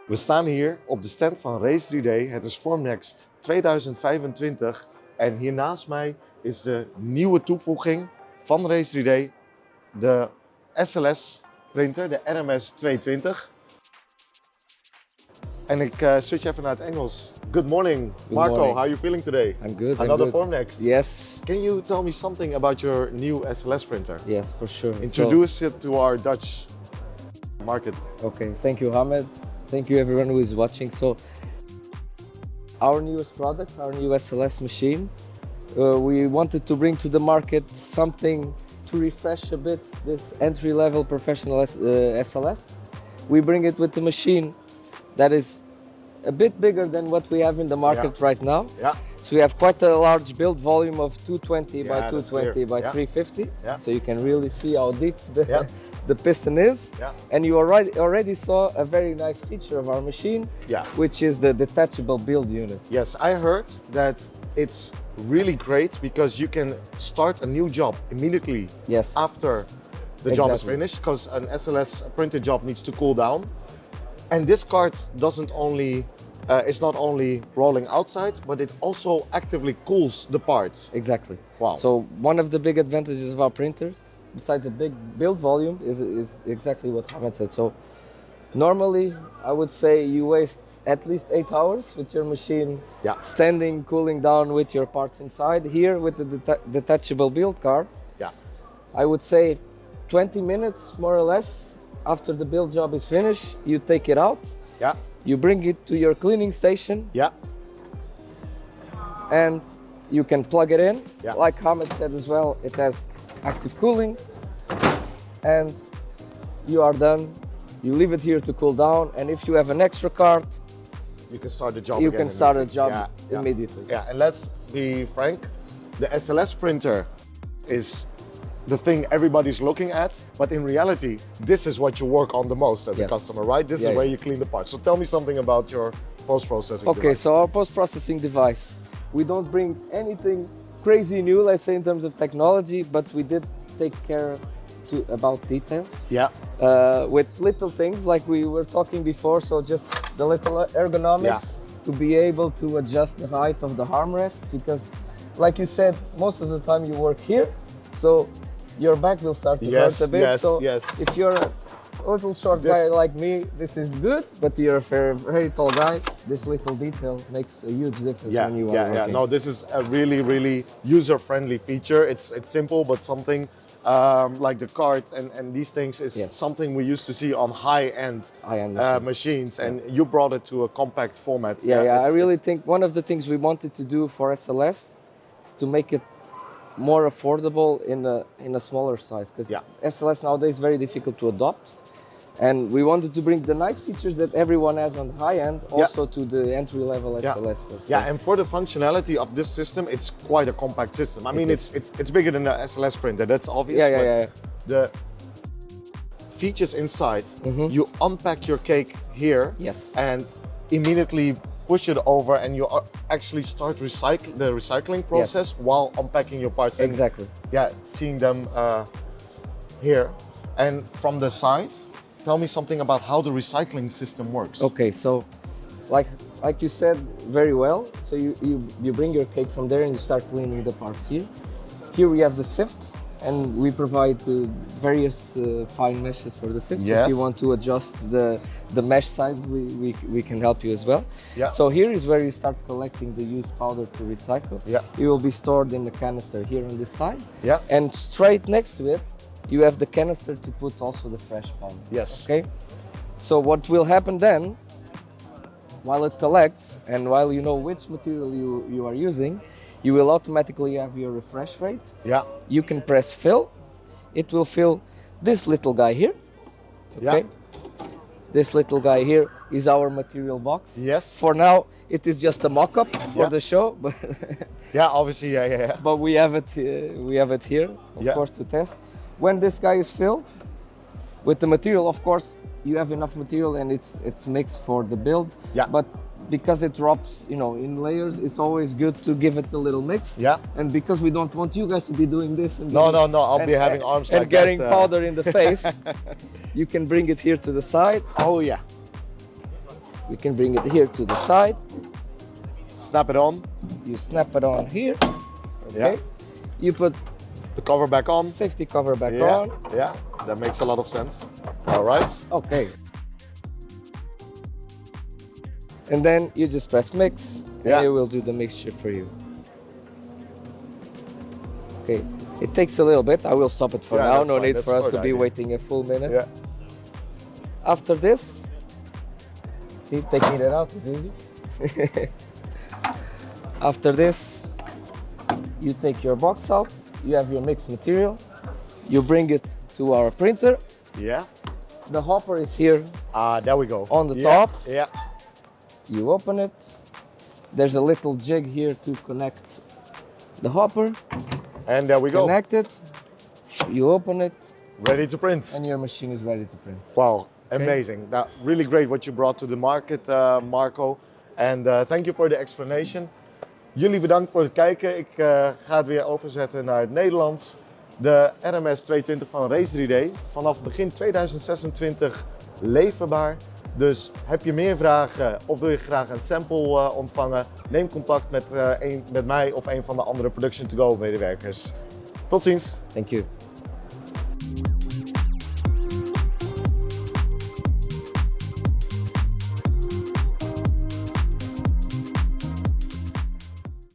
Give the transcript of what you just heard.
We staan hier op de stand van Raise3D. Het is Formnext 2025 en hier naast mij is de nieuwe toevoeging van Raise3D, de SLS printer, de RMS220. En ik switch even naar het Engels. Good morning, Marco. Morning. How are you feeling today? I'm good. Another I'm good. Formnext. Yes. Can you tell me something about your new SLS printer? Yes, for sure. Introduce it to our Dutch market. Okay. Thank you, Ahmed. Thank you, everyone who is watching. So, our newest product, our new SLS machine, we wanted to bring to the market something to refresh a bit this entry-level professional SLS. We bring it with the machine that is a bit bigger than what we have in the market right now. Yeah. So we have quite a large build volume of 220 by Yeah, that's 220 by clear. 350. Yeah. So you can really see how deep the, Yeah. the piston is. Yeah. And you already saw a very nice feature of our machine, Yeah. which is the detachable build unit. Yes, I heard that it's really great because you can start a new job immediately Yes. after the job is Exactly. finished, because an SLS printed job needs to cool down. And this card doesn't only, it's not only rolling outside, but it also actively cools the parts. Exactly. Wow. So one of the big advantages of our printers, besides the big build volume, is exactly what Ahmed said. So normally, I would say you waste at least 8 hours with your machine Yeah. standing, cooling down with your parts inside. Here with the detachable build card, Yeah. I would say 20 minutes more or less after the build job is finished, you take it out, Yeah. you bring it to your cleaning station, Yeah. and you can plug it in. Yeah. Like Ahmed said as well, it has active cooling, and you are done. You leave it here to cool down, and if you have an extra card, You can start the job you again can start a immediately. job Yeah. immediately. Yeah, and let's be frank, the SLS printer is the thing everybody's looking at, but in reality, this is what you work on the most as a Yes. customer, right? This Yeah, is where yeah. you clean the parts. So tell me something about your post-processing Okay, device. so our post-processing device, we don't bring anything crazy new, let's say in terms of technology, but we did take care about detail. Yeah, With little things like we were talking before, so just the little ergonomics to be able to adjust the height of the armrest, because like you said, most of the time you work here, so your back will start to Yes, hurt a bit. yes, So yes. if you're a little short guy like me, this is good, but you're a very, very tall guy, this little detail makes a huge difference when you are working. No, this is a really, really user-friendly feature. It's simple, but something like the card and these things is Yes. something we used to see on high-end I understand. machines, and you brought it to a compact format. I it's- really it's- think one of the things we wanted to do for SLS is to make it more affordable in a smaller size, because Yeah. SLS nowadays is very difficult to adopt, and we wanted to bring the nice features that everyone has on the high end also to the entry level Yeah. SLS. let's Yeah, say. and for the functionality of this system, it's quite a compact system. I mean, is. it's bigger than the SLS printer. That's obvious. Yeah, but yeah, yeah. The features inside, you unpack your cake here, Yes. and immediately push it over, and you actually start the recycling process while unpacking your parts. And, Exactly. yeah, seeing them here, and from the side, tell me something about how the recycling system works. Okay, so like you said very well, so you bring your cake from there and you start cleaning the parts here. Here we have the sift, and we provide various fine meshes for the sift. Yes. If you want to adjust the mesh size, we can help you as well. Yeah. So here is where you start collecting the used powder to recycle. Yeah. It will be stored in the canister here on this side. Yeah. And straight next to it, you have the canister to put also the fresh powder. Yes. Okay. So what will happen then, while it collects and while you know which material you are using, you will automatically have your refresh rate. Yeah. You can press fill. It will fill this little guy here. Okay. Yeah. This little guy here is our material box. Yes. For now, it is just a mock-up for Yeah. the show, but Yeah, obviously, yeah. but we have it here, of Yeah. course, to test. When this guy is filled with the material, of course, you have enough material and it's mixed for the build. Yeah. But because it drops, in layers, it's always good to give it a little mix. Yeah. And because we don't want you guys to be doing this and No, I'll and- be having arms and like getting that. powder in the face, you can bring it here to the side. Oh yeah. We can bring it here to the side. Snap it on. You snap it on here. Okay. Yeah. You put The cover back on. safety cover back Yeah, on. yeah, that makes a lot of sense. All right. Okay. And then you just press mix, Yeah. and it will do the mixture for you. Okay, it takes a little bit. I will stop it for Yeah, now. that's No fine. need That's for us good to be idea. waiting a full minute. Yeah. After this, see, taking it out is easy. After this, you take your box out. You have your mixed material. You bring it to our printer. Yeah. The hopper is here. There we go. On the Yeah, top. Yeah. You open it. There's a little jig here to connect the hopper. And there we go. Connect it. You open it, Ready to print. and your machine is ready to print. Wow, amazing. Now, really great what you brought to the market, Marco. And thank you for the explanation. Jullie bedankt voor het kijken. Ik ga het weer overzetten naar het Nederlands. De RMS220 van Raise3D. Vanaf begin 2026 leverbaar. Dus heb je meer vragen of wil je graag een sample ontvangen? Neem contact met mij of een van de andere ProductionToGo medewerkers. Tot ziens. Thank you.